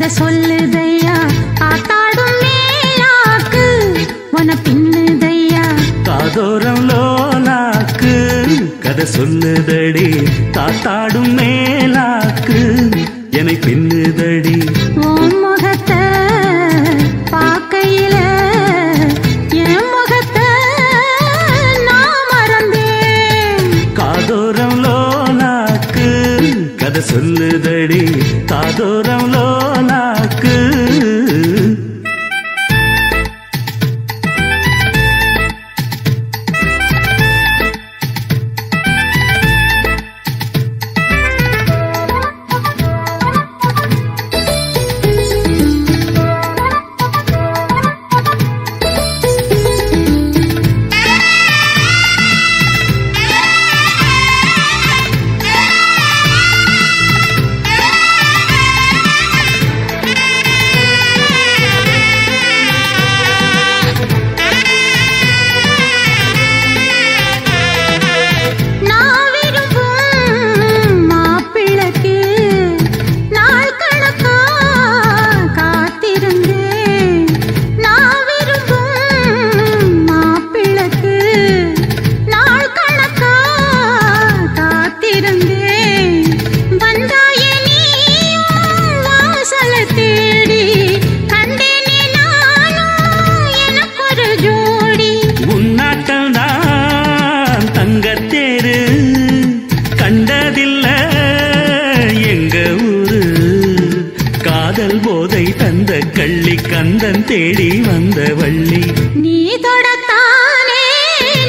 கதை சொல்லுதையா காத்தாடும் மேலாக்கு உன பின்னுதையா காதோரம் லோலாக்கு கதை சொல்லுதடி காத்தாடும் மேலாக்கு என்னை பின்னுதடி உன் முகத்தை பார்க்கையில என் முகத்தை நான் மறந்தேன் காதோரம் லோலாக்கு கதை சொல்லுதடி காதோரம் லோலாக்கு கந்தன் தேடி வந்த வள்ளி நீ தொடத்தானே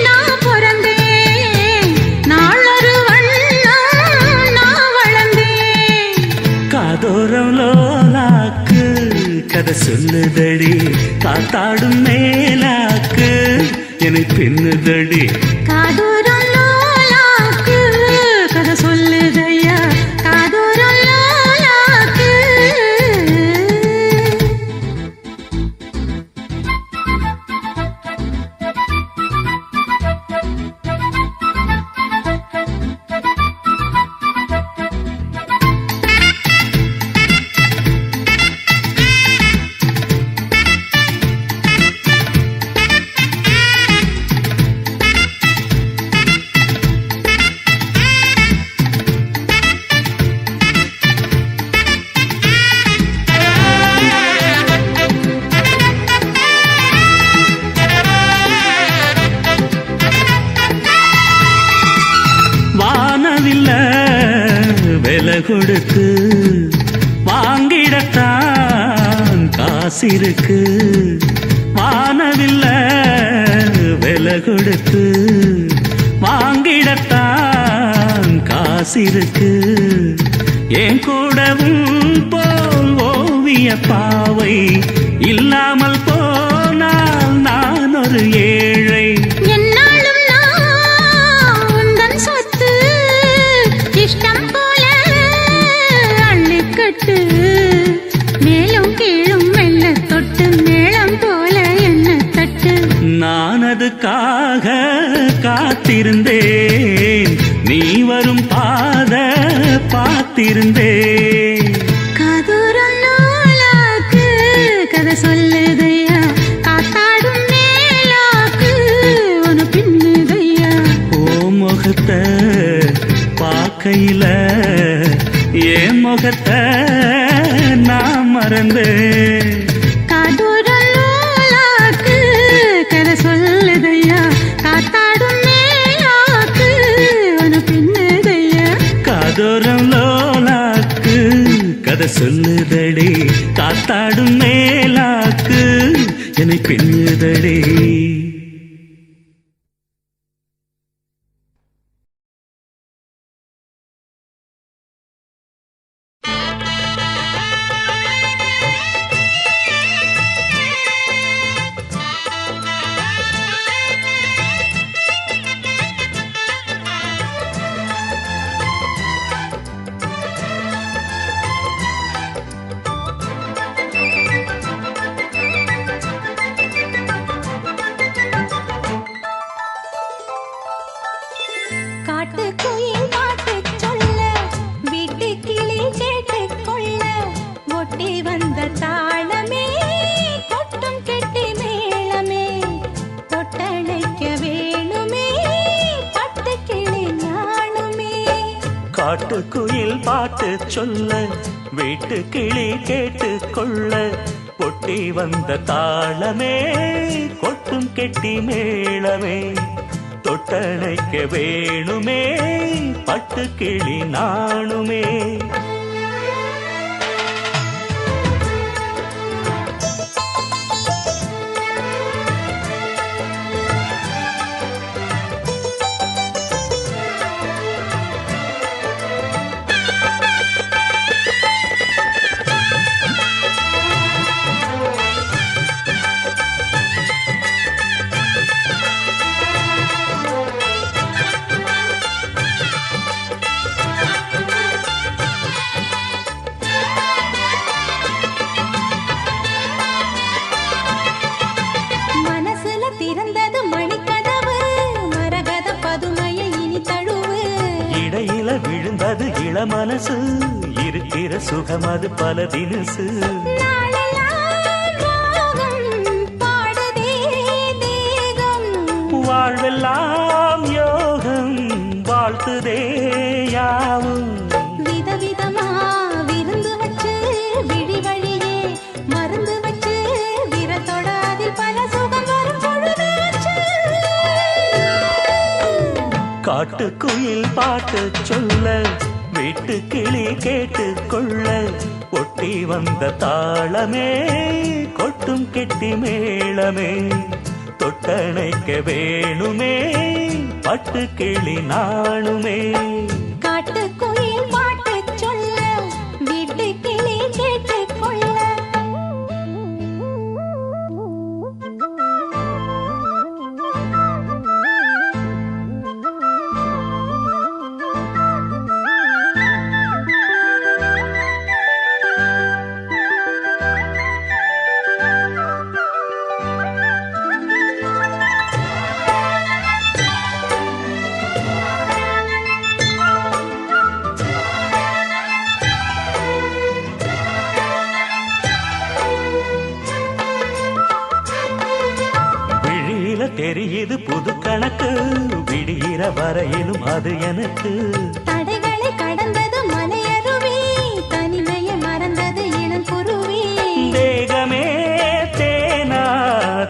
நான் பிறந்தேன் நாளொரு வண்ணம் நான் வளர்ந்தேன் காதோரம் லோலாக்கு கதை சொல்லுதடி காத்தாடும் மேலாக்கு என்னை பின்னுதடி காதோரம் லோலாக்கு கதை சொல்லுதையா காதோரம் லோலாக்கு கொடுத்து வாங்கிடத்தான் காசிருக்கு வானவில்ல விலை கொடுத்து வாங்கிடத்தான் காசிருக்கு என் கூடவும் போல் ஓவிய பாவை இல்லாமல் போனால் நான் ஒரு ஏழை மேலும் கீழும் மெல்ல தொட்டு மேளம் போல என்ன தட்டு நான் அதுக்காக காத்திருந்தேன் நீ வரும் பாத பார்த்திருந்தேன் காதோரம் லோலாக்கு கதை சொல்லுதையா காத்தாடும் மேலாக்கு உன பின்னுதையா ஓ முகத்தை பார்க்கையில என் முகத்தை நான் மறந்தேன் காதோரம் லோலாக்கு கதை சொல்லுதையா காத்தாடும் மேலாக்கு உன பின்னுதையா காதோரம் லோலாக்கு கதை சொல்லுதடி காத்தாடும் மேலாக்கு என்னை பின்னுதடி காட்டுக்குயில் பாட்டு சொல்ல வீட்டு கிளி கேட்டு கொள்ள பொட்டி வந்த தாளமே கொட்டும் கெட்டி மேளமே தொட்டணைக்க வேணுமே பட்டு கிளி நாணுமே விழுந்தது இளமனசு இருக்கிற சுகம் அது பல தினசு வாழ்வெல்லாம் யோகம் வாழ்த்துதே யாவும் விதவிதமா விருந்து வச்சு விழி வழியே மருந்து வச்சு விரத்தோட அதில் பல சுகம் வரும் பொழுதாச்சு காட்டுக்குயில் பாட்டு சொல்ல வீட்டு கிளி கேட்டு கொள்ள ஒட்டி வந்த தாளமே கொட்டும் கெட்டி மேளமே தொட்டணைக்க வேணுமே பட்டு கிளி நாணுமே காட்டுக்குயில் பாட்டு சொல்ல வீட்டு கிளி கேட்டு கொள்ள தெரியுது புது கணக்கு விடுகிற வரையிலும் அது எனக்கு தடைகளை கடந்தது மலையருவி தனிமையை மறந்தது இளம் குருவி தேகமே தேனா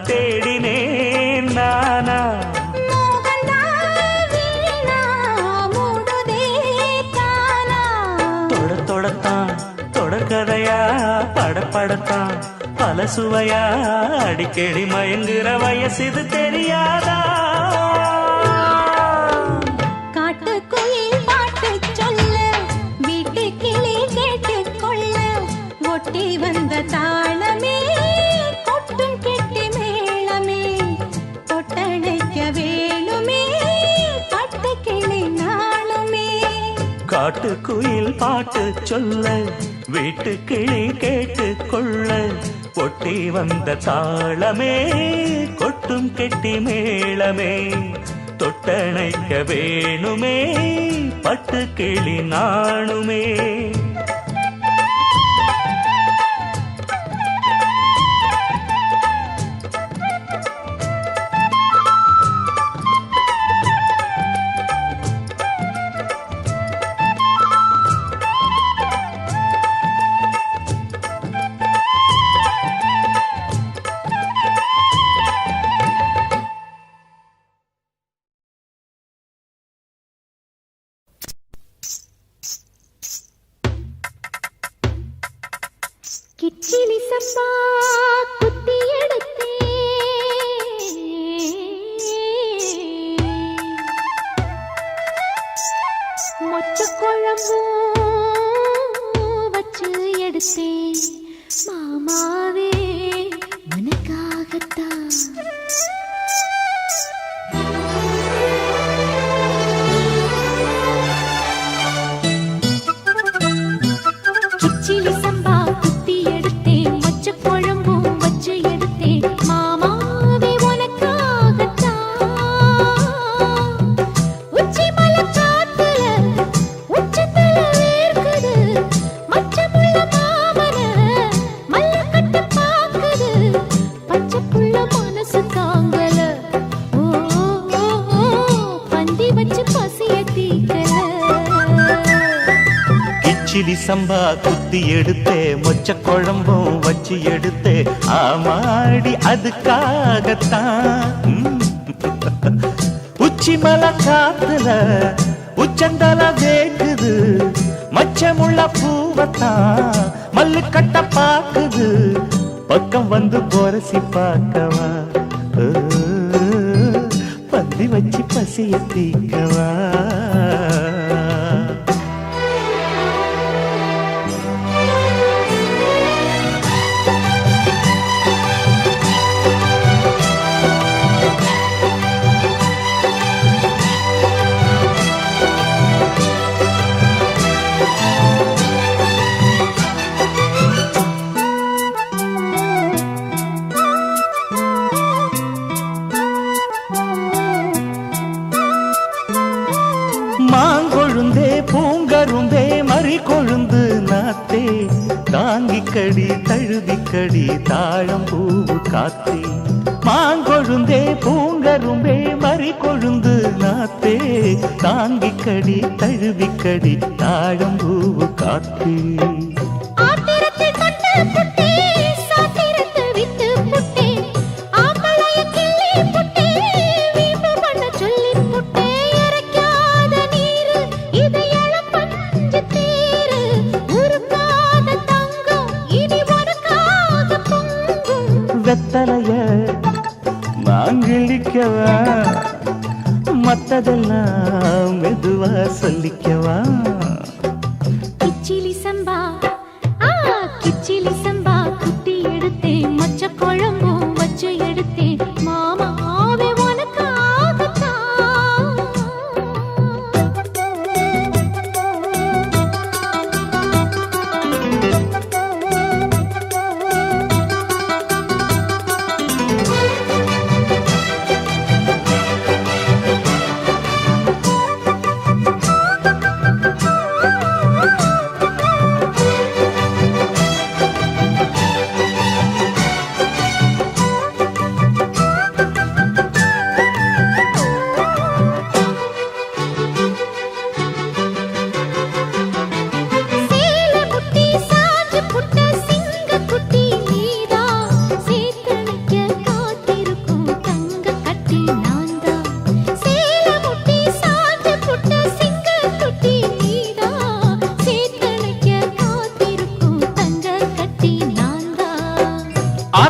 தேடினேன் நானா தொடத்தான் தொடர்கதையா படப்படத்தான் பல சுவையா அடிக்கடி மயங்குற வயசு தெரியாதா காட்டுக்குயில் பாட்டு சொல்ல வீட்டு கிளி கேட்டு கொள்ள ஒட்டி வந்த தாளமே கொட்டும் கெட்டி மேளமே தொட்டணைக்க வேணுமே பட்டு கிளி நாளுமே காட்டுக்குயில் பாட்டு சொல்ல வீட்டு கிளி கேட்டு கொள்ள ஒட்டி வந்த தாளமே கொட்டும் கெட்டி மேளமே தொட்டணைக்க வேணுமே பட்டு கிளி நாணுமே கிச்சிலி சம்பா குத்தி எடுத்தே மொச்ச குழம்பு வச்சு எடுத்தேன் மாமாவே உனக்காகத்தான் கிச்சிலி சம்பா குத்தி எடுத்தேன் மொச்ச குழம்பும் வச்சு எடுத்தேன் மாமாவே உனக்காகத்தான் உச்சி மலை காத்துல உச்சத்துல கிச்சிலி சம்பா குத்தி எடுத்தே மொச்ச குழம்பும் வச்சு எடுத்தே ஆமாடி அதுக்காகத்தான் உச்சி மலை காத்துல உச்சந்தல வேக்குது மச்சமுள்ள பூவத்தான் மல்லு கட்ட பாக்குது பக்கம் வந்து போரசி பார்க்கவா பந்தி வச்சு பசிய தீக்கவா மாங்கொழுந்தே பூங்கரும்பே மறி கொழுந்து நாத்தே தாங்கிக்கடி தழுவிக்கடி தாழம் பூவு காத்தே மாங்கொழுந்தே பூங்கரும்பே மறி கொழுந்து நாத்தே தாங்கிக்கடி தழுவிக்கடி தாழம் பூவு காத்தே வெத்தலைய மாங்கிழிக்கவா மத்ததெல்லாம் மெதுவா சொல்லிக்கவா கிச்சிலி சம்பா கிச்சிலி சம்பா குத்தி எடுத்தேன் மொச்ச குழம்பும் வச்சு எடுத்தேன் மாமாவே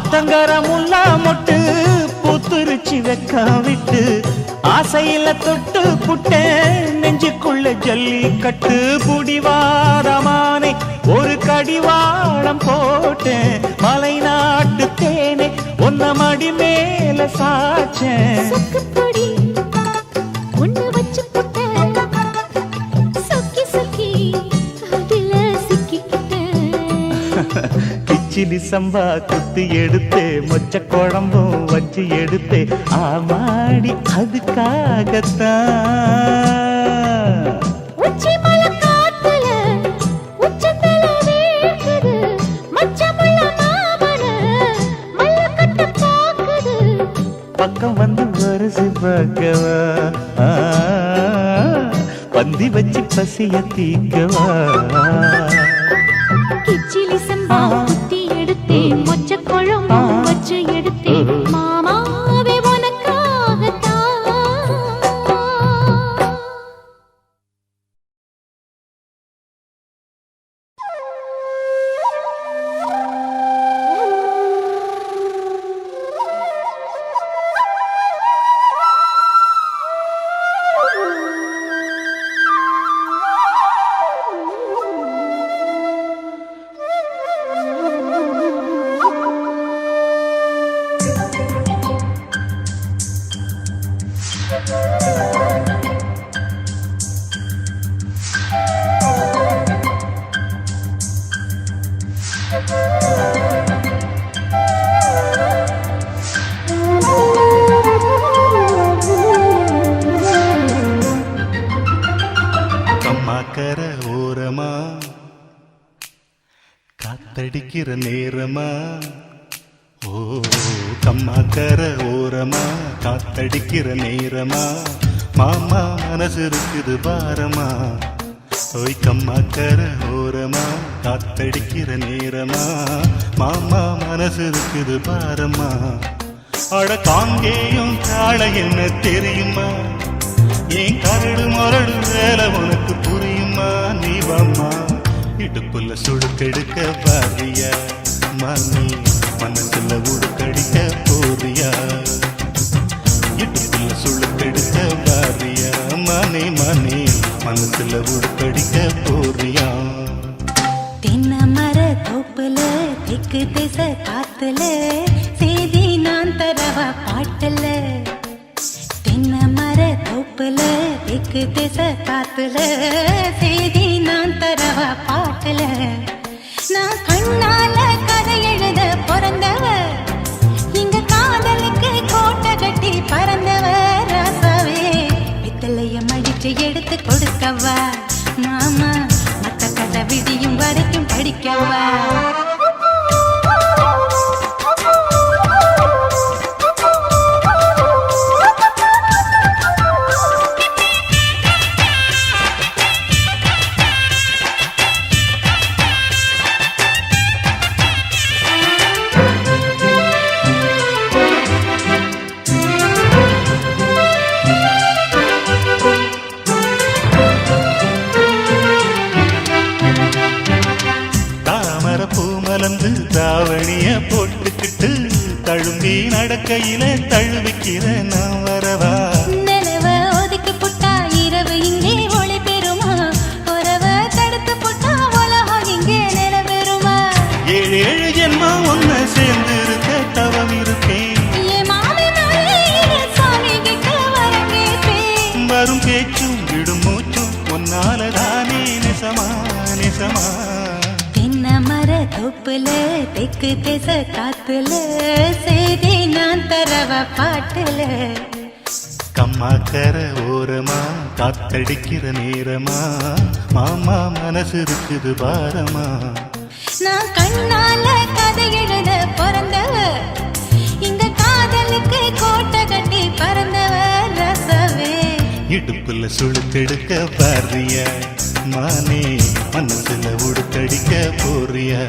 ஆத்தங்கரமுல்லா மொட்டு பூத்துருச்சி வெக்க விட்டு ஆசையில தொட்டு புட்டேன் நெஞ்சுக்குள்ள ஜல்லிக்கட்டு புடிவாரமானே ஒரு கடிவாளம் போட்டேன் மலை நாட்டு தேனே ஒன்ன மடி மேல சாச்சேன் கிச்சிலி சம்பா குத்தி எடுத்தே மொச்ச குழம்பும் வச்சு எடுத்தே ஆமாடி அதுக்காகத்தான் பக்கம் வந்து வருசு பார்க்கவா பந்தி வச்சு பசிய தீக்கவா கிச்சிலி சம்பா குத்தி எடுத்தேன் மொச்ச குழம்பும் வச்சு எடுத்தேன் மாமாவே கம்மாக்கர ஓரமா காத்தடிக்கிற நேரமா ஓ கம்மாக்கர ஓரமா காத்தடிக்கிற நேரமா மாமா மனசு இருக்குது பாரமா ஓய் கம்மாக்கர ஓரமா காத்தடிக்கிற நேரமா மாமா மனசு இருக்குது பாரம்மா அட காங்கேயும் காள என்ன தெரியுமா ஏன் கரடு மரடு வேலை உனக்கு புரியுமா நீ வாம்மா இடுப்புல சுடுக்கெடுக்க பாரியா மணி மனசுல உடுக்கடிக்க போறியா இடுப்புல சுடுக்கெடுக்க பாரியா மணி மணி மனசுல உடுக்கடிக்க போறியா தென்னை மர தோப்புல தெற்கு திசை காத்துல செய்தி நான் தரவா பாட்டுல தென்னை மர தோப்புல தெற்கு திசை காத்துல செய்தி நான் தரவா பாட்டுல நான் கண்ணால கதை எழுத பிறந்தவ இங்க காதலுக்கு கோட்டை கட்டி பறந்தவ ராசாவே பித்தளைய மடிச்சு எடுத்து கொடுக்கவா மாமா மத்த கதை விடியும் வரைக்கும் படிக்கவா மலர்ந்து தாவணிய போட்டுக்கிட்டு தழும்பி நடக்கையில தழுவிக்கிற நான் வரவா நிலவ ஒதுக்கி புட்டா இரவு இங்கே ஒளி பெறுமா உறவ தடுத்து புட்டா உலகம் இங்கே நிலவெறுமா ஏழு ஏழு ஜென்மம் ஒன்ன சேர்ந்து இருக்க தவம் இருப்பேன் சாமி கிட்ட வரங்கேப்பேன் வரும் பேச்சும் விடும் மூச்சும் ஒன்னாலதானே நெசமா நெசமா மர தோப்புல தெற்கு திசை காத்துல செய்தி நான் தரவ பாட்டுல கம்மாக்கர ஓரமா காத்தடிக்கிற நேரமா மாமா மனசு இருக்குது பாரமா நான் கண்ணால கதை எழுத பிறந்தவ இங்க காதலுக்கு கோட்டை கட்டி பறந்தவ ரசவே இடுப்புல சுழுத்தெடுக்க பாரியா மானே மனசுல உடுக்கடிக்க போறியா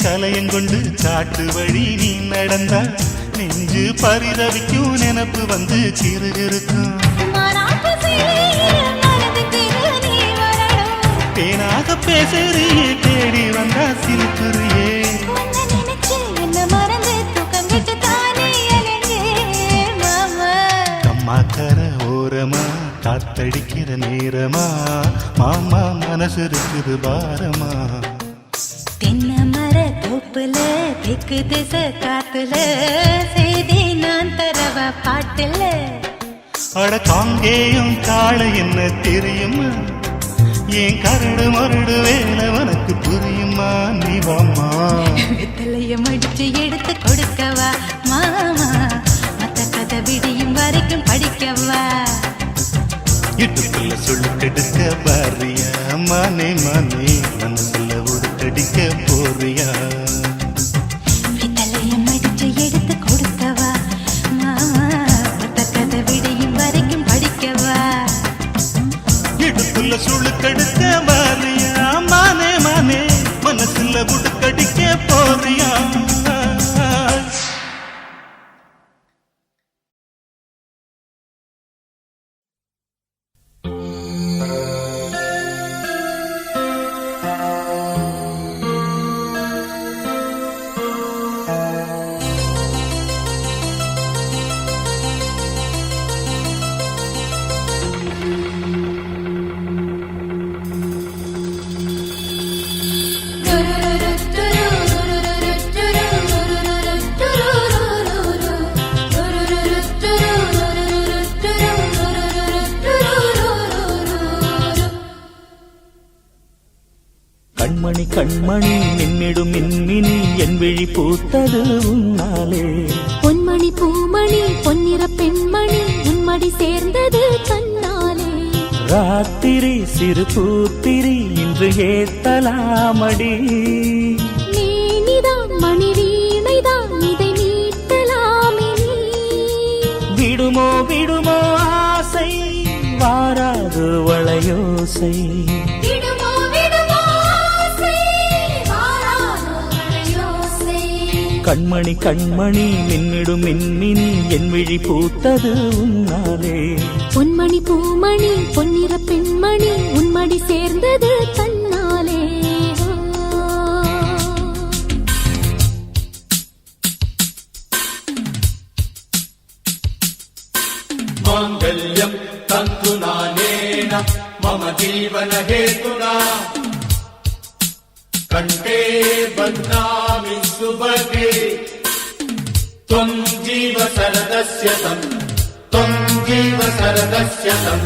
கலையங்கொண்டு காட்டு வழி நீ நடந்தா நெஞ்சு பரிதவிக்கும் நினப்பு வந்து சிறுகிருக்கும் தேனாக பேசுறியே தேடி வந்தா சிரிப்புறியே கம்மாக்கர ஓரமா காத்தடிக்கிற நேரமா மாமா மனசு இருக்குது பாரமா தென்னை மர தோப்புல தெற்கு திசை காத்துல செய்தி நான் தரவ பாட்டுல அட காங்கேயும் காள என்ன தெரியுமா ஏன் கரடு மருடு வேலை உனக்கு புரியுமா நீ வாம்மா வெத்தலைய மடிச்சு எடுத்து கொடுக்கவா மாமா மத்த கதை விடியும் வரைக்கும் படிக்கவா இடுப்புல சுழுக்கெடுக்க பாரியா மானே மானே மனசுல உடுக்கடிக்க போறியா வெத்தலைய மடிச்சு எடுத்து கொடுக்கவா மாமா மத்த கதை விடியும் வரைக்கும் படிக்கவா இடுப்புல சுழுக்கெடுக்க பாரியா மானே மானே மனசுல உடுக்கடிக்க போறியா கண்மணி கண்மணி மின்னிடும் மின்மினி என் விழி பூத்தது உன்னாலே பொன்மணி பூமணி பொன்னிற பெண்மணி உன்மடி சேர்ந்தது தன்னாலே ராத்திரி சிறு பூத்திரி இன்று ஏத்தலாமடி நீதான் மணி வீணைதான் இதை மீட்டலாமே விடுமோ விடுமோ ஆசை வாராது வளையோசை கண்மணி கண்மணி மின்னிடும் மின்மினி என் விழி பூத்தது உன்னாலே பொன்மணி பூமணி பொன்னிற பெண்மணி உன்மடி சேர்ந்தது தன்னாலே மாங்கல்யம் தந்துனா நேன மம ஜீவன ஹேதுனா கண்டே பத்னாமி சுபகே त्वं जीव शरदस्य तं त्वं जीव शरदस्य तं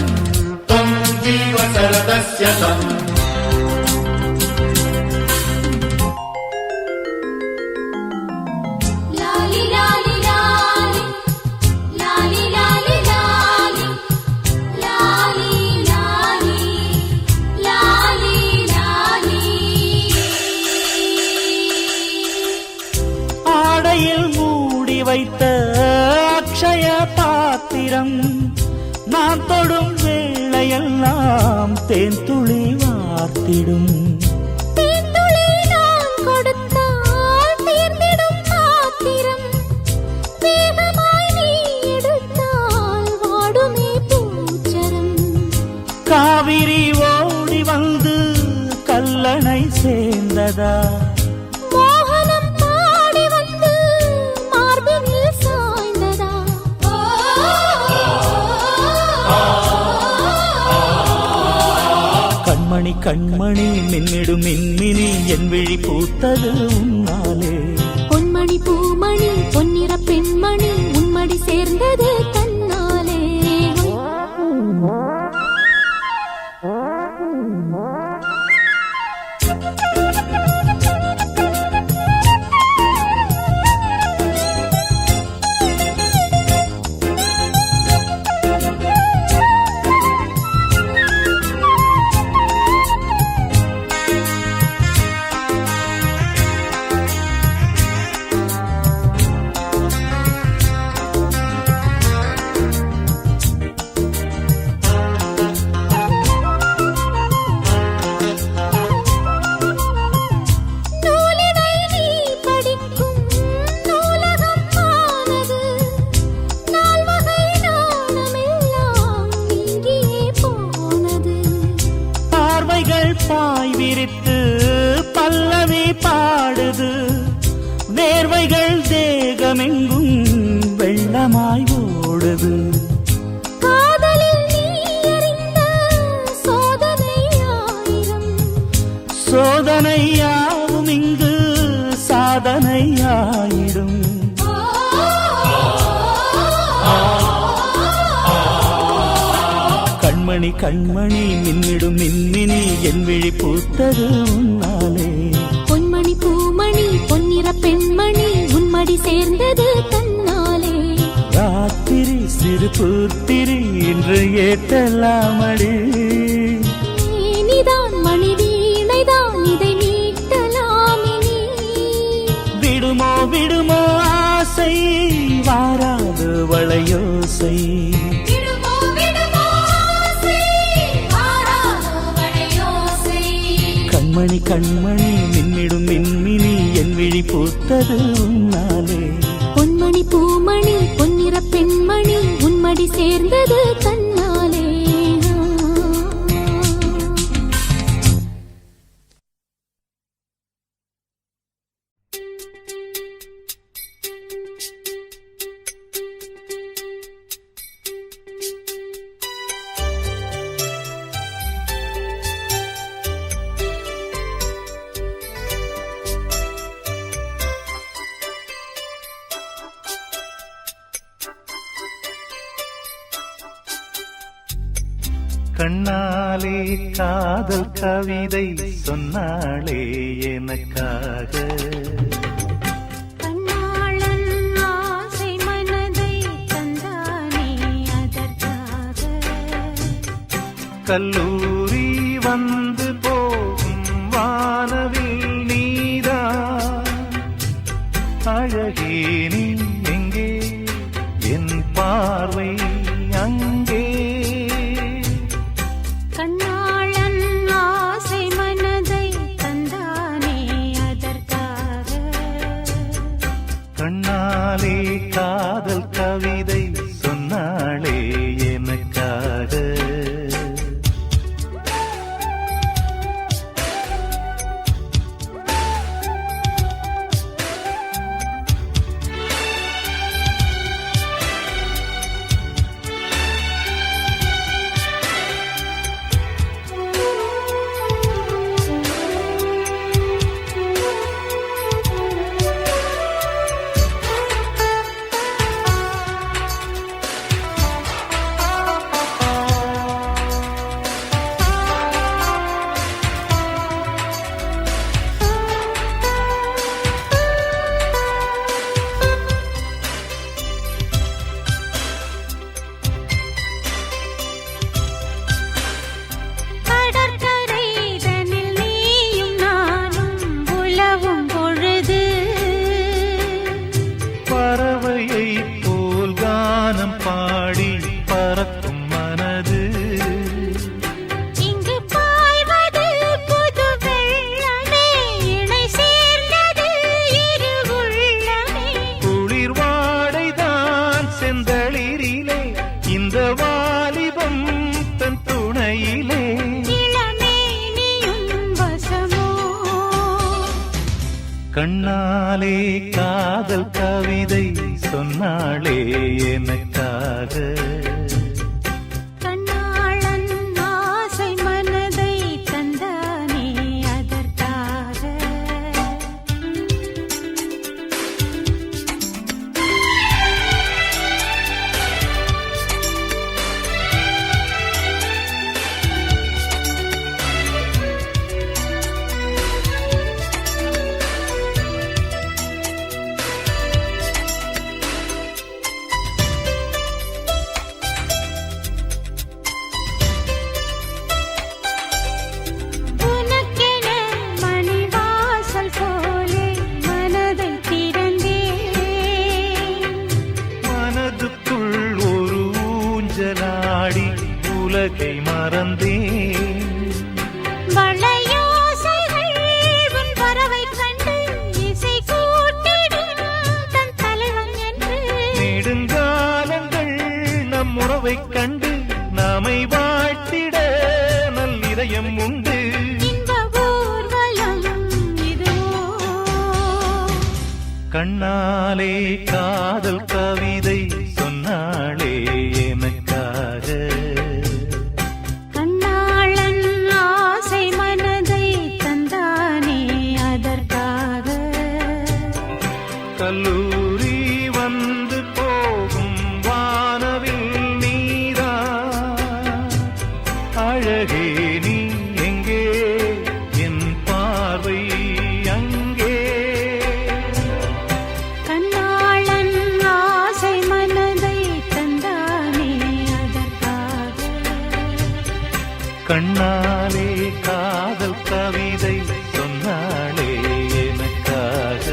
त्वं जीव शरदस्य तं लाली लाली लाली लाली लाली लाली लाली लाली लाली ஆடையில் மூடி வைத்த அக்ஷய பாத்திரம் நான் தொடும் வேளையெல்லாம் தேன் துளி வார்த்திடும் தேன்துளி நான் கொடுத்தால் தீர்ந்திடும் பாத்திரம் வேகமாய் நீ எடுத்தால் வாடுமே பூச்சரம் காவிரி ஓடி வந்து கல்லணை சேர்ந்ததா மோகனம் பாடி வந்து மார்பினில் சாய்ந்ததா கண்மணி கண்மணி மின்னிடும் மின்மினி என் விழி பூத்தது உன்னாலே பொன்மணி பூமணி பொன்னிற பெண்மணி உன்மடி சேர்ந்தது தன்னாலே நூலினை நீ படிக்கும் நூலகம் ஆனது நால்வகை நாணமெல்லாம் இங்கேயே போனது பார்வைகள் பாய் விரித்து பல்லவி பாடுது வேர்வைகள் தேகமெங்கும் வெள்ளமாய் ஓடுது காதலில் நீ அறிந்த சோதனை ஆயிரம் சோதனையாவும் இங்கு சாதனையாயிடும் கண்மணி கண்மணி மின்னிடும் மின்மினி என் விழி பூத்தது உன்னாலே பொன்மணி பூமணி பொன்னிற பெண்மணி உன்மடி சேர்ந்தது தன்னாலே ராத்திரி சிறு பூத்திரி இன்று ஏற்றலாமடி நீதான் மணி வீணைதான் இதை மீட்டலாமே விடுமோ விடுமோ ஆசை வாராது வளையோசை கண்மணி கண்மணி மின்னிடும் மின்மினி என் விழி பூத்தது உன்னாலே பொன்மணி பூமணி பொன்னிற பெண்மணி உன்மடி சேர்ந்தது தன்னாலே கண்ணாலே காதல் கவிதை சொன்னாளே எனக்காக. கண்ணாளன் ஆசை மனதை தந்தானே அதற்காக. கல்லூரி வந்து போகும் வானவில் நீதான் அழகே நீ எங்கே என் பார்வை அங்கே. கண்ணாளன் ஆசை மனதை தந்தானே அதற்காக. கண்ணாலே காதல் கவிதை சொன்னாளே எனக்காக. கடற்கரைதனில் நீயும் நானும் உலவும் பொழுது பறவையை போல் கானம் பாடி பறக்கும் மனது. இங்கு பாய்வது புது வெள்ளமே இணை சேர்ந்தது இரு உள்ளமே. குளிர் வாடைதான் செந்தளிரிலே இந்த வாலிபம் தன் துணையிலே. இளமேனியும் வசமோ கண்ணாலே காதல் கவிதை சொன்னாளே எனக்காக. கண்ணாளன் ஆசை மனதை தந்தானே அதற்காக. உனக்கென மணிவாசல் போலே மனதை திறந்தேன். மனதுக்குள் ஒரு ஊஞ்சலாடி உலகை மறந்தேன். வளையோசைகள் உன் வரவை கண்டு இசை கூட்டிடும் தன் தலைவன் என்று. நெடுங்காலங்கள் நம் உறவைக் கண்டு நாமை வாழ்த்திட நல்லிதயம் உண்டு. இன்ப ஊர்வலம் இதுவோ கண்ணாலே காதல் கவிதை சொன்னாளே எனக்காக. கண்ணாளன் ஆசை மனதை தந்தானே அதற்காக. கல்லூரி வந்து போகும் வானவில் நீதான் அழகே நீ எங்கே என் பார்வை அங்கே. கண்ணாளன் ஆசை மனதை தந்தானே அதற்காக. கண்ணாலே காதல் கவிதை சொன்னாளே எனக்காக.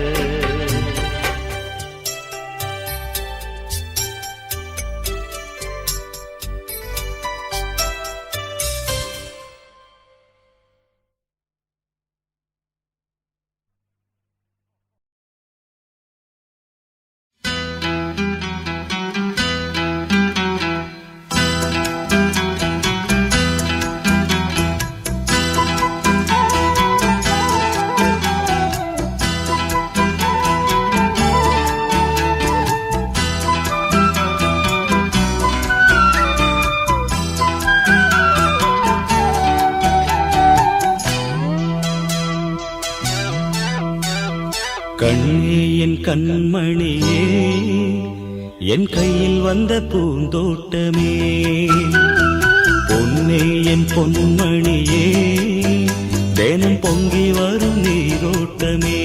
கண்ணே என் கண்மணியே, என் கையில் வந்த பூந்தோட்டமே, பொன்னே கண்ணே என் பொன்மணியே தேனம் பொங்கி வரும் நீரோட்டமே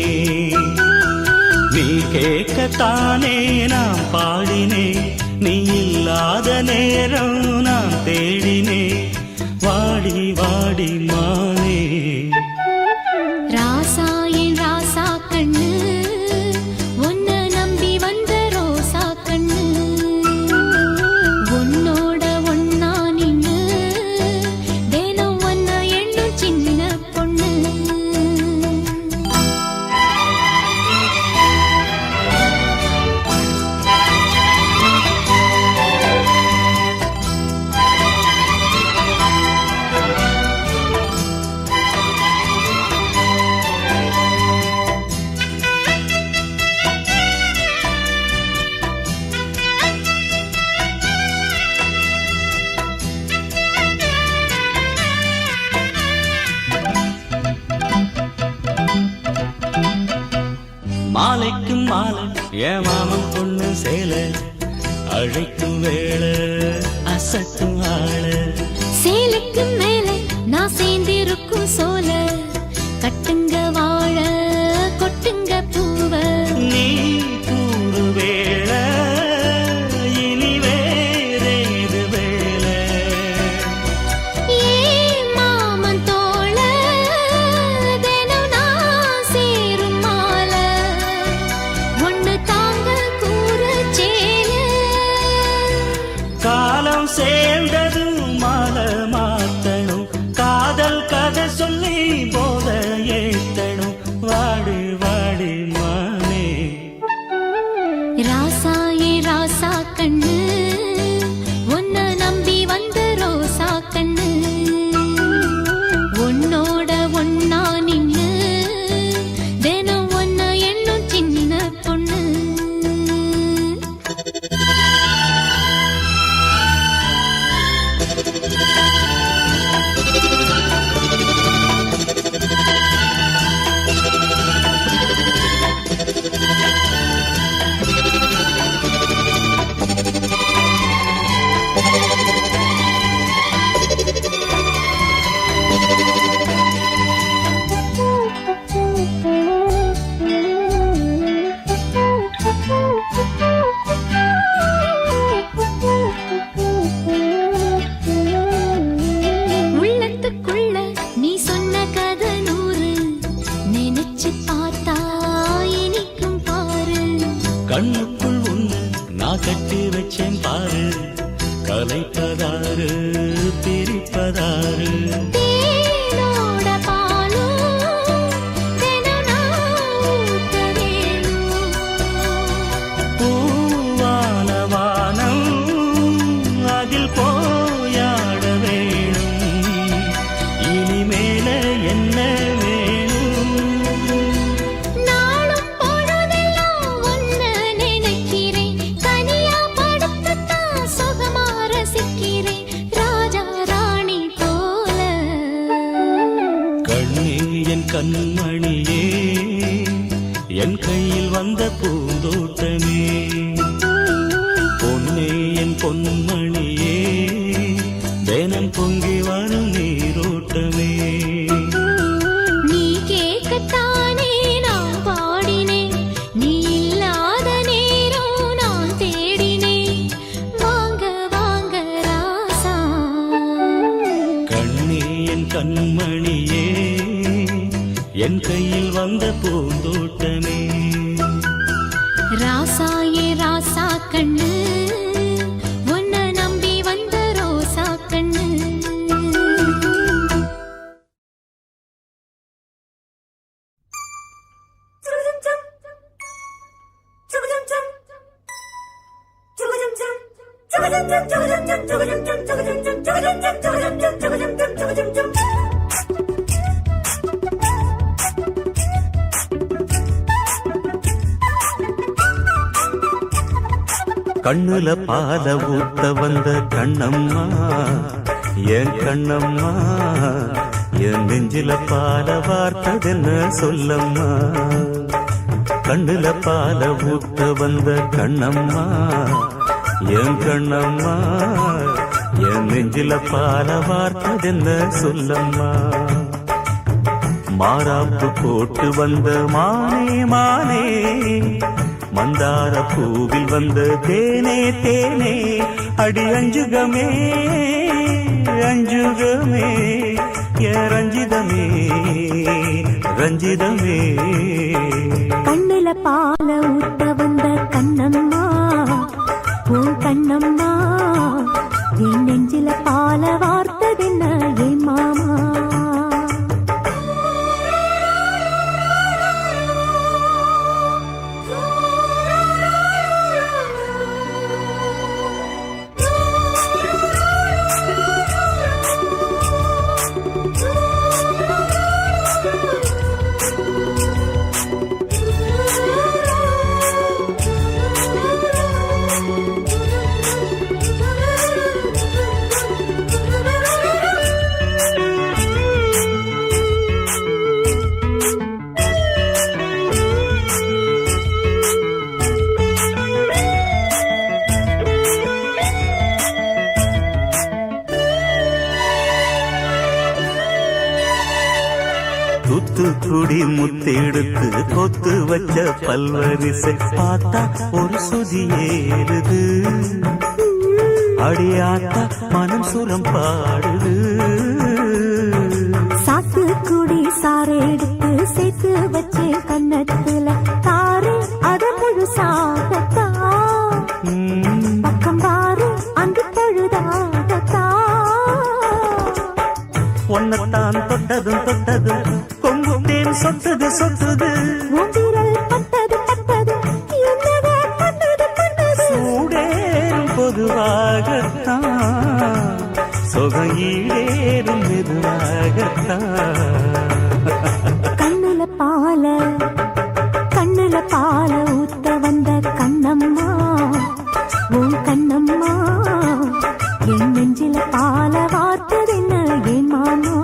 நீ கேட்கத்தானே நான் பாடினேன் நீ இல்லாத நேரம் நான் தேடினேன் வாடி வாடி மானே ராசா என் ராசா கண்ணு உன்னை நம்பி வந்த ரோசா கண்ணு உன்னோட ஒன்னா நின்னு தினம் ஒன்ன எண்ணும் சின்ன பொண்ணு மாலைக்கும் மாலை என் மாமன் பொண்ணு சேலை அழைக்கும் வேளை அசத்தும் ஆள சேலுக்கு மேல நான் சேர்ந்திருக்கும் சோல கட்டுங்க வாழ கொட்டுங்க பூவ நீ கூறு வேளை இனி வேறேது வேளை ஏ மாமன் தோள தினம் நான் சேரும் மால ஒண்ணு தாங்க கூற சேல காலம் சேர்ந்ததும் மாலை மாத்தணும் காதல் கதை சொல்லி போத ஏத்தணும் வாடி வாடி மானே ராசா ஏ ராசா கண்ணு உன்னை நம்பி வந்த ரோசா கண்ணு உன்னோட ஒன்னா நின்னு தினம் ஒன்ன எண்ணும் சின்ன பொண்ணு உள்ளத்துக்குள்ள நீ சொன்ன கதை நூறு நினைச்சு பார்த்தா இனிக்கும் பாரு கண்ணுக்குள் ஒண்ணு நான் கட்டி வச்சேன் பாரு கலைப்பதாரு பிரிப்பதாரு தேனோட பாலும் தினம் நான் ஊத்த வேணும் பூவான வானம் அதில் போயாட வேணும் இனிமேல என்ன வேணும் நாளும் பொழுதெல்லாம் ஒன்ன நினைக்கிறேன் தனியா படுத்துத்தான் சுகமா ரசிக்கிறேன் ராஜா ராணி போல கண்ணே என் கண்மணியே என் கையில் வந்த பூந்தோட்டமே பொன்னே என் பொன்மணியே தினம் பொங்கி வரும் நீரோட்டமே நீ கேட்கத்தானே நான் பாடினேன் நீ இல்லாத நேரம் நான் தேடினேன் வாங்க வாங்க ராசா கண்ணே என் கண்மணியே என் கையில் வந்த பூந்தோட்டமே ராசா ஏ ராசா கண்ணு உன்னை நம்பி வந்த ரோசா கண்ணு கண்ணுல பால ஊத்த வந்த கண்ணம்மா என் கண்ணம்மா என் நெஞ்சில பால வார்த்ததென்ன சொல்லம்மா கண்ணுல பால ஊத்த வந்த கண்ணம்மா என் கண்ணம்மா என் நெஞ்சில பால வார்த்ததென்ன சொல்லம்மா மாறாப்பு போட்டு வந்த மானே மானே மந்தார பூவில் வந்த தேனே தேனே அடி அஞ்சுகமே அஞ்சுகமே ஏ ரஞ்சிதமே ரஞ்சிதமே கண்ணுல பால ஊத்த வந்த கண்ணம்மா உன் கண்ணம்மா என் நெஞ்சில பால வார்த்ததென்ன என் மாமா தூத்துக்குடி முத்தெடுத்து கொத்து வச்ச பல்வரிசை பார்த்தா ஒரு சுதி ஏறுது அடியாத்தா மனம் சுரம் பாடுது சாத்துக்குடி சாரை எடுத்து சேர்த்து வச்சே கண்ணத்துல தாரு அத முழுசாகத்தா பக்கம் பாரு அந்த பொழுதாகத்தா ஒன்னத்தான் தொட்டதும் தொட்டதும் கொங்கும் தேன் சொட்டுது சொட்டுது உதிரல் பட்டது பட்டது என்னவே பண்ணது பண்ணது சூடேறும் பொதுவாகத்தான் சொகம் ஈடேறும் மெதுவாகத்தான் கண்ணுல பால ஊத்த வந்த கண்ணம்மா உன் கண்ணம்மா என் நெஞ்சில பால வார்த்ததென்ன என் மாமா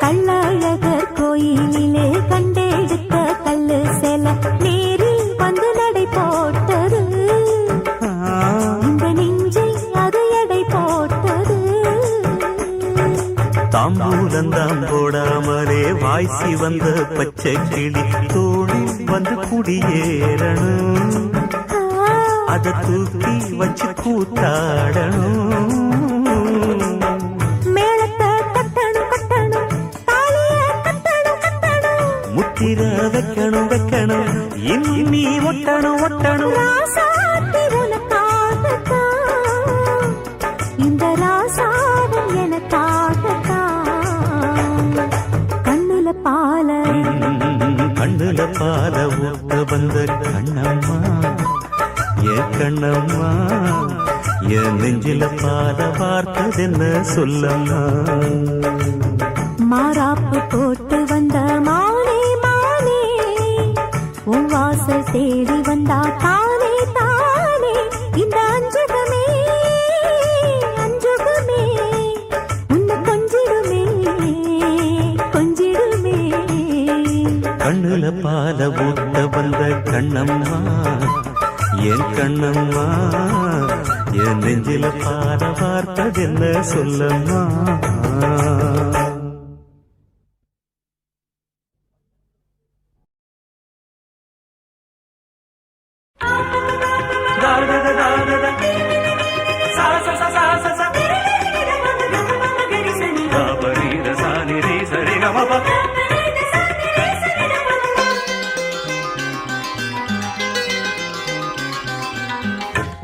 கள்ளழகர் கோயிலிலே கண்டெடுத்த கல்லு செல நேரில் வந்து நடை போட்டது இந்த நெஞ்சில் அது எடை போட்டது தாம்பூலந்தாம் போடாமலே வாய்ச்சி வந்த பச்சை கிளி தோழி வந்து குடியேறணும் அத தூக்கி வச்சு கூத்தாடணும் மேளத்தை கட்டணும் கட்டணும் தாலிய கட்டணும் கட்டணும் முத்திர வைக்கணும் வைக்கணும் இன்னும் நீ ஒட்டணும் ஒட்டணும் ராசாத்தி உனக்காகத்தான் இந்த ராசாவும் எனக்காகத்தான் கண்ணுல பால ஊத்த வந்த கண்ணம்மா ஏ கண்ணம்மா என் நெஞ்சில பால பார்த்ததென்ன சொல்லம்மா மாறாப்பு போட்டு வந்த மானே மானே உன் வாசல் தேடி வந்தா தானே தானே இந்த அஞ்சுகமே அஞ்சுகமே உன்னை கொஞ்சிடுமே கொஞ்சிடுமே கண்ணுல பால ஊத்த வந்த கண்ணம்மா என் கண்ணம்மா என் நெஞ்சில பால பார்த்ததென்ன சொல்லம்மா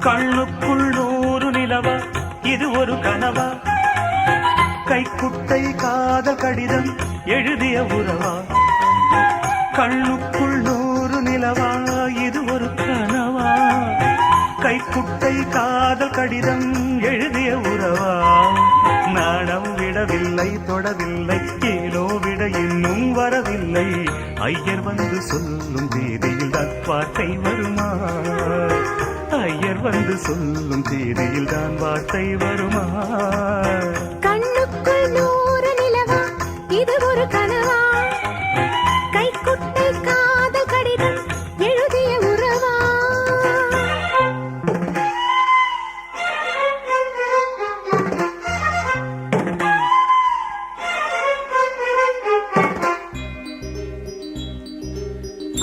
கண்ணுக்குள் 100 நிலவா இது ஒரு கனவா கைக்குட்டை காதல் கடிதம் எழுதிய உறவா கண்ணுக்குள் 100 நிலவா கைக்குட்டை காதல் கடிதம் எழுதிய உறவா நாடம் விடவில்லை தொடவில்லை ஏனோ விட இன்னும் வரவில்லை ஐயர் வந்து சொல்லும் தேதியில் தான் வார்த்தை வருமா ஐயர் வந்து சொல்லும் தேதியில் தான் வார்த்தை வருமா கண்ணுக்குள் 100 நிலவா இது ஒரு கனவா கைக்குட்டை காதல் கடிதம் எழுதிய உறவா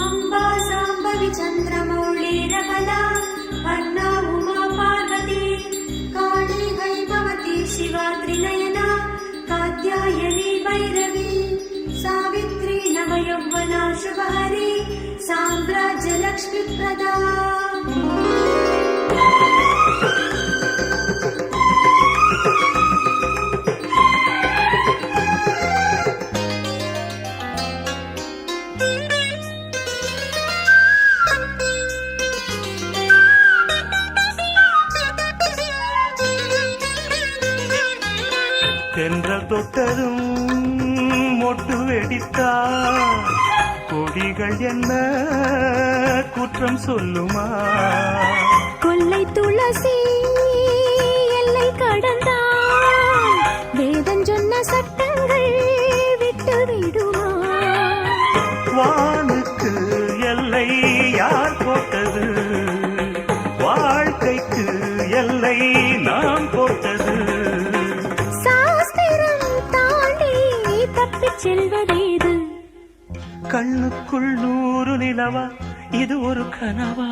अम्बा साम्बवि चन्द्रमौळीरबला वर्णा उमा पार्वती काली वैभवती शिवा त्रिनयना कात्यायनी भैरवी सावित्री नवयौवना शुभहरी साम्राज्यलक्ष्मीप्रदा தென்றல் தொட்டதும் மொட்டு வெடித்தா கொடிகள் என்ன குற்றம் சொல்லுமா கொல்லை துளசி எல்லை கடந்தால் வேதம் சொன்ன சட்டங்கள் விட்டு விடுமா வானுக்கு எல்லை யார் போட்டது வாழ்க்கைக்கு எல்லை நாம் போட்டது சாஸ்திரம் தாண்டி தப்பிச் செல்வதேது கண்ணுக்குள் 100 நிலவா இது ஒரு கனவா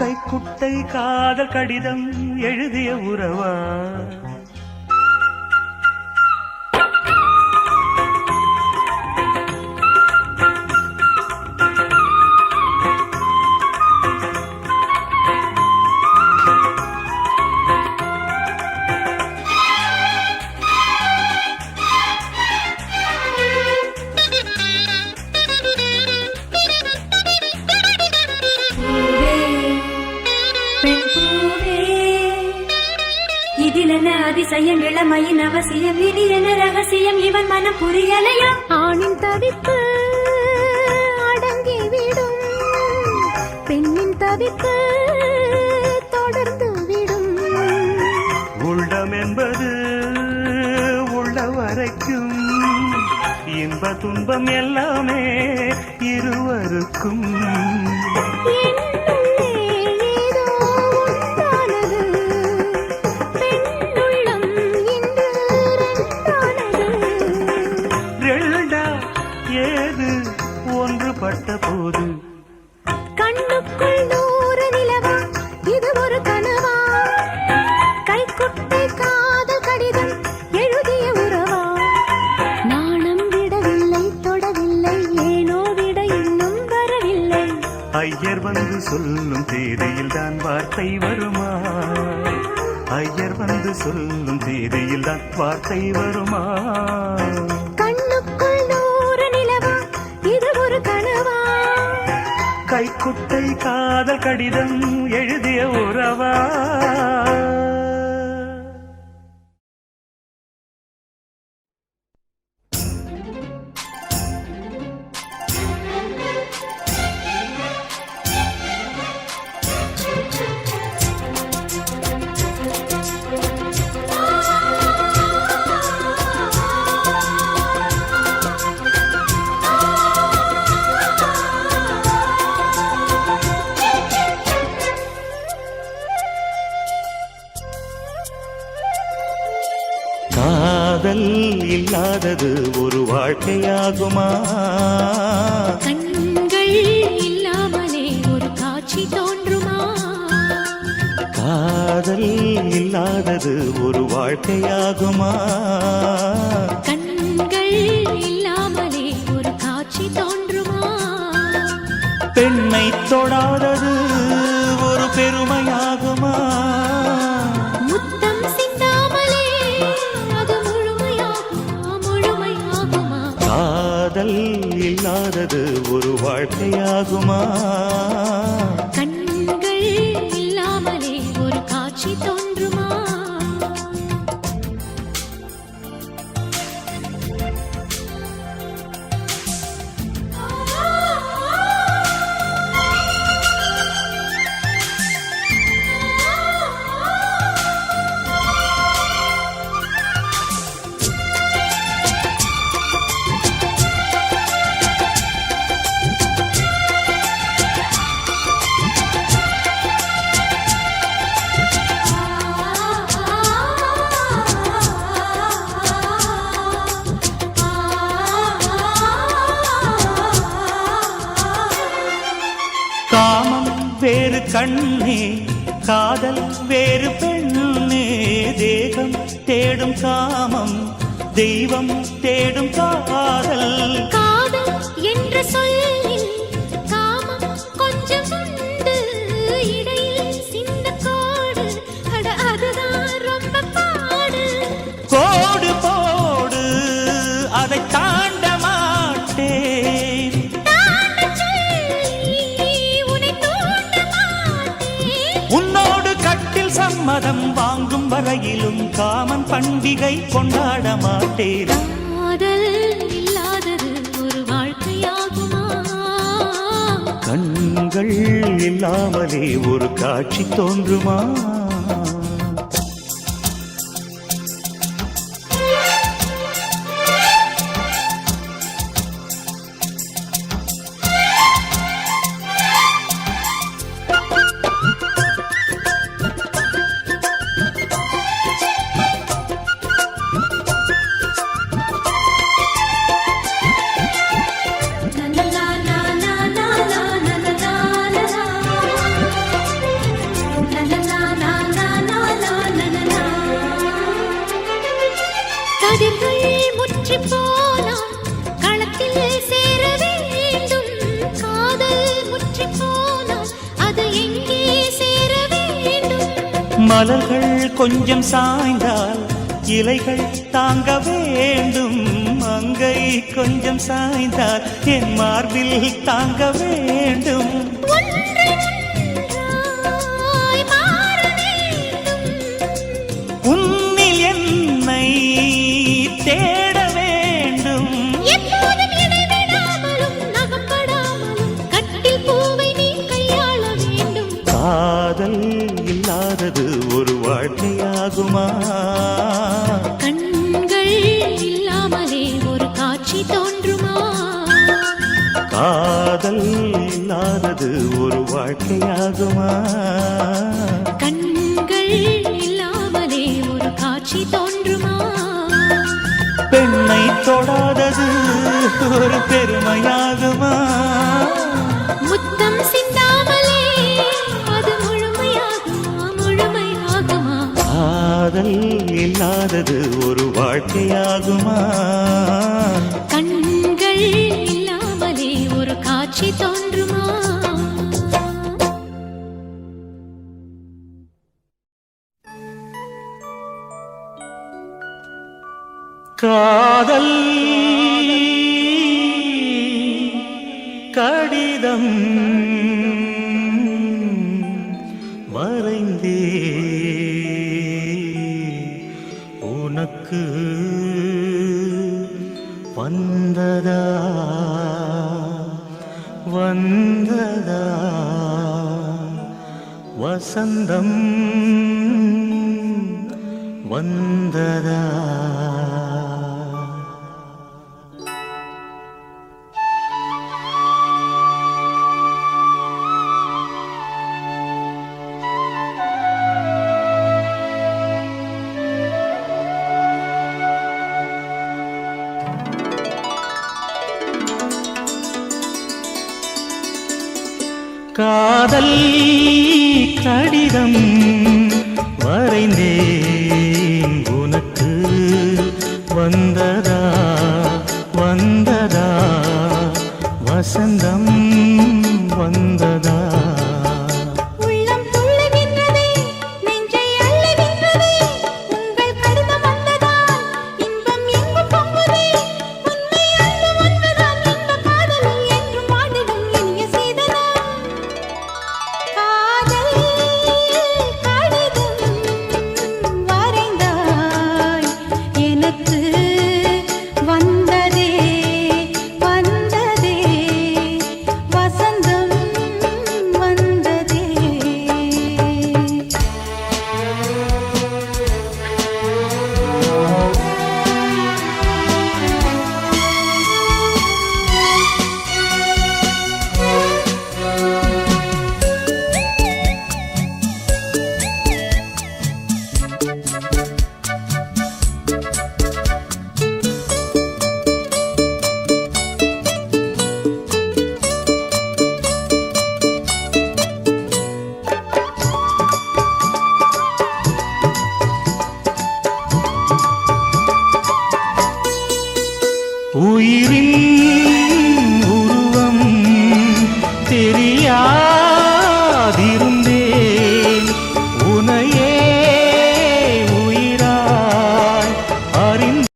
கைக்குட்டை காதல் கடிதம் எழுதிய உறவா இதிலென அதிசயம் இளமையின் அவசியம் இது என ரகசியம் இவன் மனம் புரியலையா ஆணின் தவிப்பு அடங்கிவிடும் பெண்ணின் தவிப்பு தொடர்ந்து விடும் உள்ளம் என்பது உள்ள வரைக்கும் இன்ப துன்பம் எல்லாமே இருவருக்கும் என்னுள்ளே ஏதோ உண்டானது பெண்ணுள்ளம் இன்று ரெண்டானது ரெண்டா ஏது ஒன்றுபட்ட போது கண்ணுக்குள் 100 நிலவா இது ஒரு கனவா கைக்குட்டை காதல் கடிதம் எழுதிய உறவா நாணம் விடவில்லை தொடவில்லை ஏனோ விட இன்னும் வரவில்லை ஐயர் வந்து சொல்லும் தேதியில் தான் வார்த்தை வருமா ஐயர் வந்து சொல்லும் தேதியில் தான் வார்த்தை வருமா கண்ணுக்குள் 100 நிலவா இது ஒரு கனவா கைக்குட்டை காதல் கடிதம் எழுதிய உறவா காதல் இல்லாதது ஒரு வாழ்க்கையாகுமா கண்கள் இல்லாமலே ஒரு காட்சி தோன்றுமா காதல் இல்லாதது ஒரு வாழ்க்கையாகுமா கண்கள் இல்லாமலே ஒரு காட்சி தோன்றுமா பெண்ணை தொடாதது ஒரு பெருமையாகுமா முத்தம் சிந்தாமலே அது முழுமையாகுமா காதல் இல்லாதது ஒரு வாழ்க்கையாகுமா கண்கள் இல்லாமலே வேறு கண்ணே காதல் வேறு பெண்ணே தேகம் தேடும் காமம் தெய்வம் தேடும் காதல் காதல் என்ற சொல்லில் காமம் கொஞ்சம் உண்டு இடையில் சின்ன கோடு அட அதுதான் ரொம்ப பாடு கோடு போடு அதை தாண்ட மாட்டேன் தாண்டச் சொல்லி உன்னை தூண்ட மாட்டேன் உன்னோடு கட்டில் சம்மதம் வாங்கும் வரையிலும் காமன் பண்டிகை கொண்டாட மாட்டேன் காதல் இல்லாதது ஒரு வாழ்க்கையாகுமா கண்கள் இல்லாமலே ஒரு காட்சி தோன்றுமா கதிர்கள் முற்றி போனால் களத்தில் சேர வேண்டும் காதல் முற்றி போனால் அது எங்கே சேர வேண்டும் மலர்கள் கொஞ்சம் சாய்ந்தால் இலைகள் தாங்க வேண்டும் மங்கை கொஞ்சம் சாய்ந்தால் என் மார்பில் தாங்க வேண்டும் ஒன்றை ஒன்றாய் மாற வேண்டும் உன்னில் என்னை தேட வேண்டும் எப்போதும் இடைவிடாமலும் நகப்படாமலும் கட்டில் பூவை நீ கையாள வேண்டும் காதல் இல்லாதது ஒரு வாழ்க்கையாகுமா கண்கள் இல்லாமலே ஒரு காட்சி தோன்றுமா காதல் இல்லாதது ஒரு வாழ்க்கையாகுமா கண்கள் இல்லாமலே ஒரு காட்சி தோன்றுமா பெண்ணை தொடாதது ஒரு பெருமையாகுமா முத்தம் சிந்தாமலே அது முழுமையாகுமா முழுமையாகுமா காதல் இல்லாதது ஒரு வாழ்க்கையாகுமா கண்கள் இல்லாமலே ஒரு காட்சி தோன்றுமா காதல் கடிதம் வரைந்தே உனக்கு வந்ததா வந்ததா வசந்தம் வந்ததா காதல் கடிதம் வரைந்தேன் உனக்கு வந்ததா வந்ததா வசந்தம் வந்ததா உள்ளம் துள்ளுகின்றதே நெஞ்சை அள்ளுகின்றதே உங்கள் கடிதம் வந்ததால் இன்பம் எங்கும் பொங்குதே உண்மை அன்பு ஒன்றுதான் இன்ப காதலில் என்றும் வாடிடும் இனிய சீதனம் காதல் கடிதம் வரைந்தாய் எனக்கு வந்ததே வந்ததே தெரியாதிருந்தேன் உனையே உயிராய் அறிந்த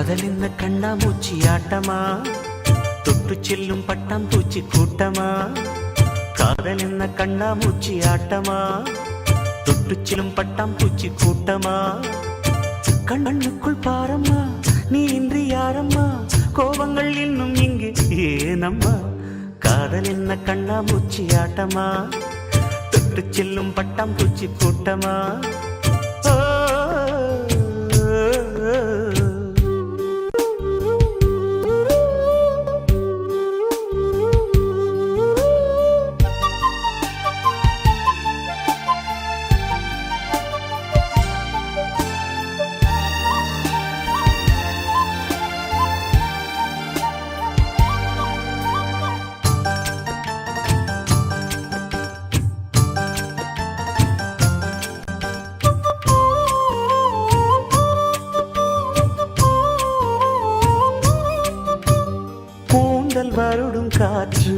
காதல் என்ன கண்ணாமூச்சி ஆட்டமா தொட்டு செல்லும் பட்டாம் பூச்சி கூட்டமா காதல் என்ன கண்ணாமூச்சி ஆட்டமா தொட்டு செல்லும் பட்டாம் பூச்சி கூட்டமா கண்ணுக்குள் பாரம்மா நீ இன்றி யாரம்மா கோபங்கள் இன்னும் இங்கு ஏனம்மா காதல் என்ன கண்ணாமூச்சி ஆட்டமா தொட்டு செல்லும் பட்டாம் பூச்சி கூட்டமா வருடும் காற்று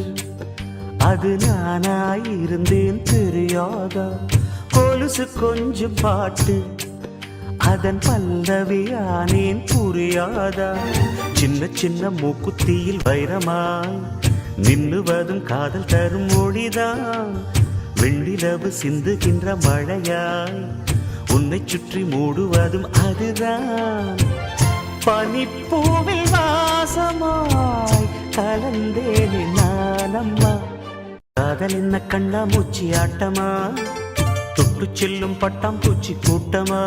அது நானாயிருந்தேன் தெரியாதா கொலுசு கொஞ்சம் பாட்டு அதன் பல்லவியானேன் புரியாதா சின்ன சின்ன மூக்குத்தியில் வைரமாய் நின்னுவதும் காதல் தரும் மொழிதான் வெண்ணிலவு சிந்துகின்ற மழையாய் உன்னை சுற்றி மூடுவதும் அதுதான் பனிப்பூவில் வாசமாய் கலந்தேனே நானம்மா காதல் என்ன கண்ணாமூச்சி ஆட்டமா தொட்டு செல்லும் பட்டாம் பூச்சி கூட்டமா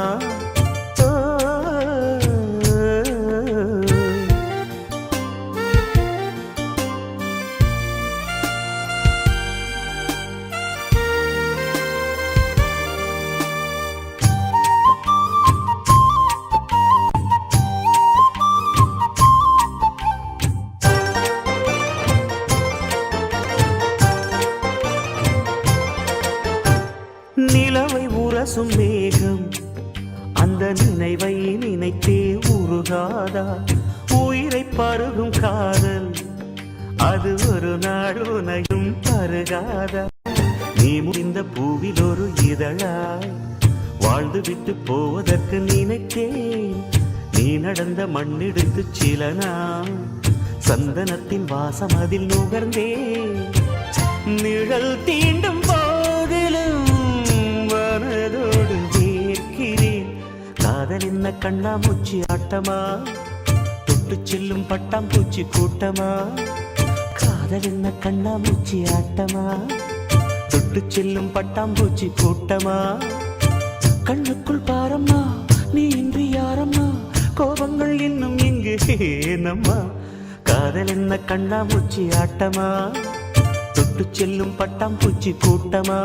நிலவை உரசும் மேகம் அந்த நினைவை நினைத்தே உருகாதா உயிரை பருகும் காதல் அது ஒரு நாள் உனையும் பருகாதா நீ முடிந்த பூவில் ஒரு இதழாய் வாழ்ந்து விட்டு போவதற்கு நினைத்தேன் நீ நடந்த மண்ணெடுத்து சில நாள் சந்தனத்தின் வாசம் அதில் நுகர்ந்தேன் நிழல் தீண்டும் போதிலும் மனதோடு வேர்க்கிறேன் காதல் என்ன கண்ணாமூச்சி ஆட்டமா தொட்டு செல்லும் பட்டாம் பூச்சி கூட்டமா காதல் என்ன கண்ணாமூச்சி ஆட்டமா தொட்டு செல்லும் பட்டாம் பூச்சி கூட்டமா கண்ணுக்குள் பாரம்மா நீ இன்றி யாரம்மா கோபங்கள் இன்னும் இங்கு ஏனம்மா காதல் என்ன கண்ணாமூச்சி ஆட்டமா தொட்டு செல்லும் பட்டாம் பூச்சி கூட்டமா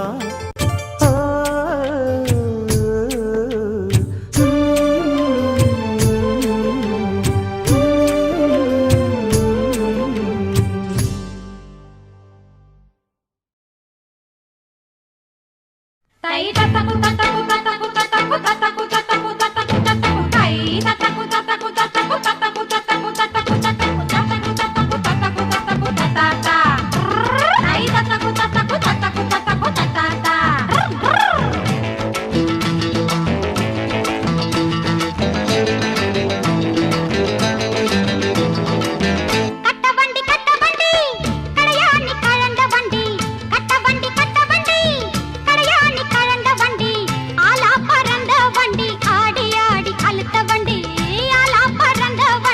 ஆலா பறந்த வண்டி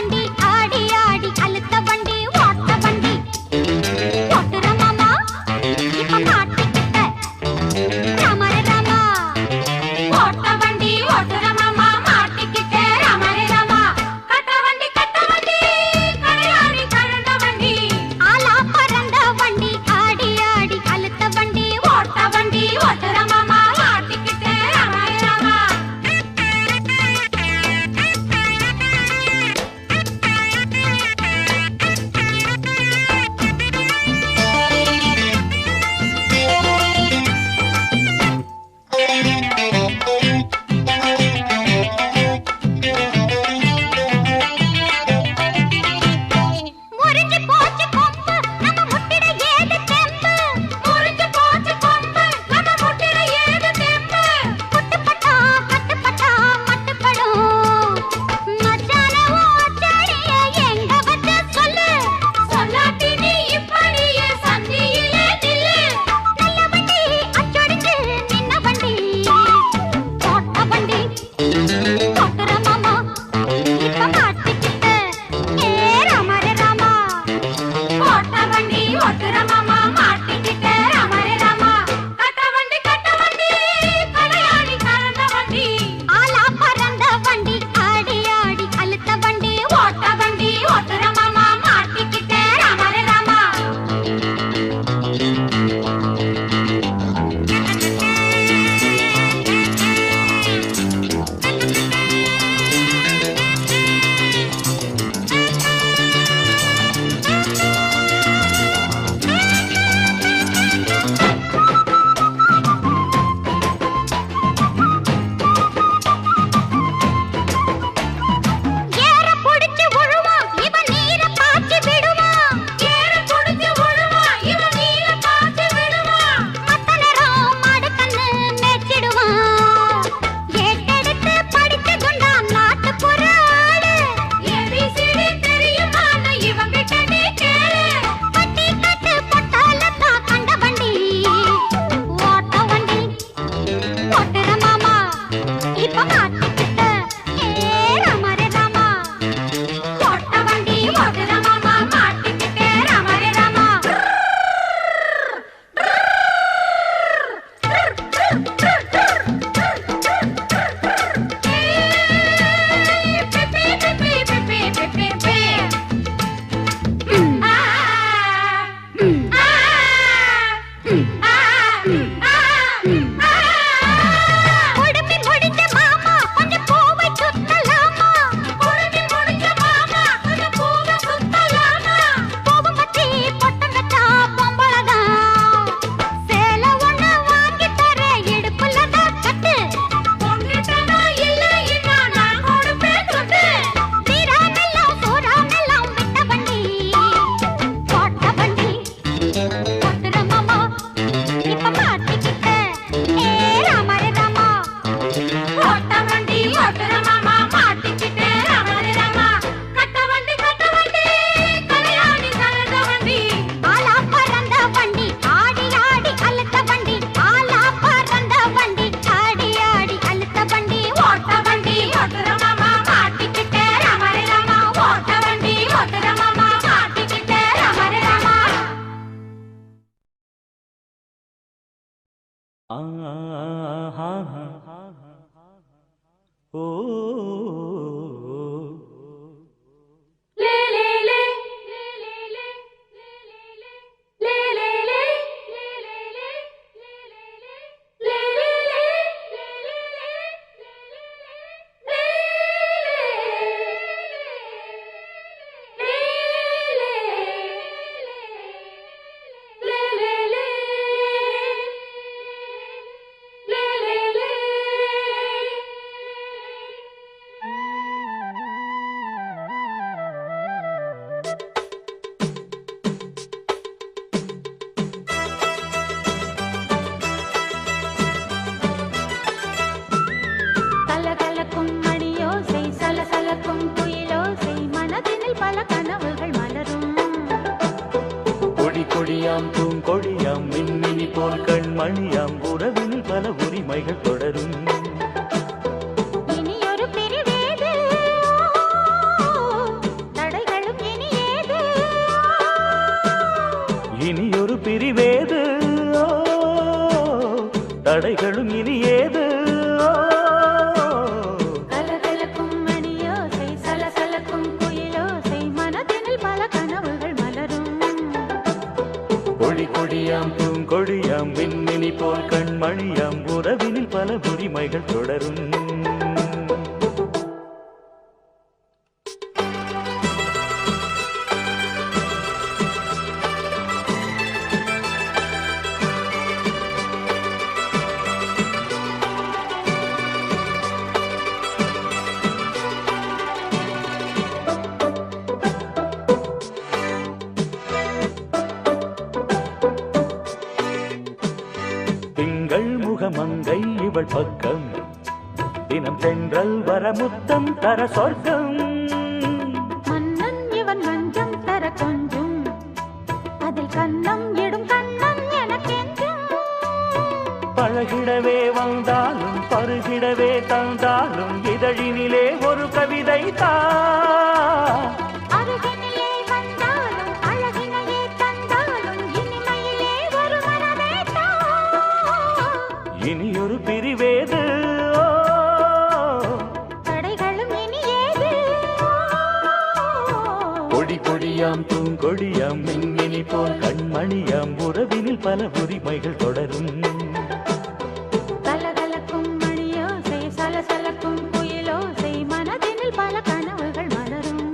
ஓ கலகலக்கும் மணியோசை சலசலக்கும் குயிலோசை மனதினில் பல கனவுகள் மலரும் கொடி கொடியாம் பூங்கொடியாம் மின்மினி போல் கண்மணியாம் உறவினில் பல உரிமைகள் தொடரும் இனியொரு பிரிவேது தடைகளும் இனியேது இனியொரு பிரிவேது தடைகளும் இனியேது கலகலக்கும் மணியோசை சலசலக்கும் குயிலோசை மனதினில் பல கனவுகள் மலரும் கொடி கொடியாம் பூங்கொடியாம் மின்மினி போல் கண்மணியாம் உறவினில் பல உரிமைகள் தொடரும் திங்கள் முகமங்கை இவள் பக்கம் தினம் தென்றல் வர முத்தம் தர சொர்க்கம் மன்னன் இவன் மஞ்சம் தர கொஞ்சும் அதில் கண்ணம் இடும் கண்ணம் எனக்கென்றும் பழகிடவே வந்தாலும் பருகிடவே தந்தாலும் இதழினிலே ஒரு கவிதை தா அருகினிலே வந்தாலும் அழகினையே தந்தாலும் இனிமையிலே ஒரு மனமே தா இனியொரு பிரிவேது தடைகளும் இனியேது கொடி கொடியாம் பூங்கொடியாம் மின்மினி போல் கண்மணியாம் உறவினில் பல உரிமைகள் தொடரும் கலகலக்கும் மணியோசை சலசலக்கும் குயிலோசை மனதினில் பல கனவுகள் மலரும்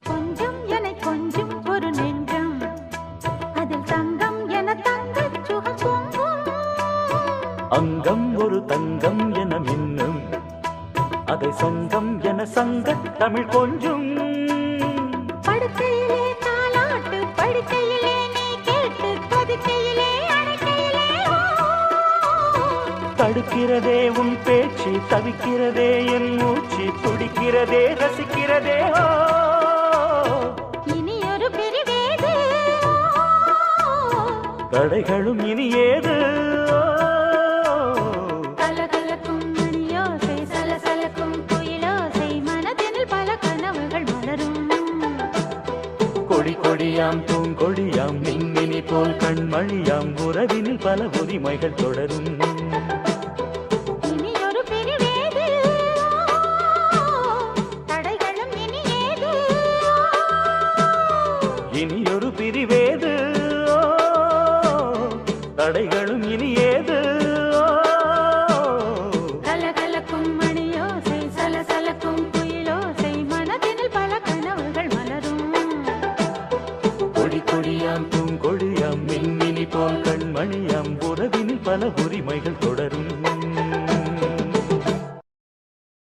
கொஞ்சம் என கொஞ்சம் ஒரு நெஞ்சம் அதில் தங்கம் என தங்கச் சுகம் பொங்கும் அங்கம் ஒரு தங்கம் என மின்னும் அதை சங்கம் என சங்க தமிழ் கொஞ்சும் படுக்கையிலே தாலாட்டு படுக்கையிலே நீ கேட்டு கொதிக்கையிலே அணைக்கையிலே தடுக்கிறதே உன் பேச்சு தவிக்கிறதே என் மூச்சு துடிக்கிறதே ரசிக்கிறதே இனியொரு பிரிவேது தடைகளும் இனியேது கலகலக்கும் மணியோசை சலசலக்கும் குயிலோசை மனதினில் பல கனவுகள் மலரும் கொடி கொடியாம் பூங்கொடியாம் மின்மினி போல் கண்மணியாம் உறவினில் பல உரிமைகள் தொடரும் இனியொரு பிரிவேது தடைகளும் இனியேது இனியொரு பிரிவேது தடைகளும் இனியேது கலகலக்கும் மணியோசை சலசலக்கும் குயிலோசை மனதினில் பல கனவுகள் மலரும் கொடி கொடியாம் பூங்கொடியாம் மின்மினி போல் கண்மணியாம் உறவினில் பல உரிமைகள் தொடரும்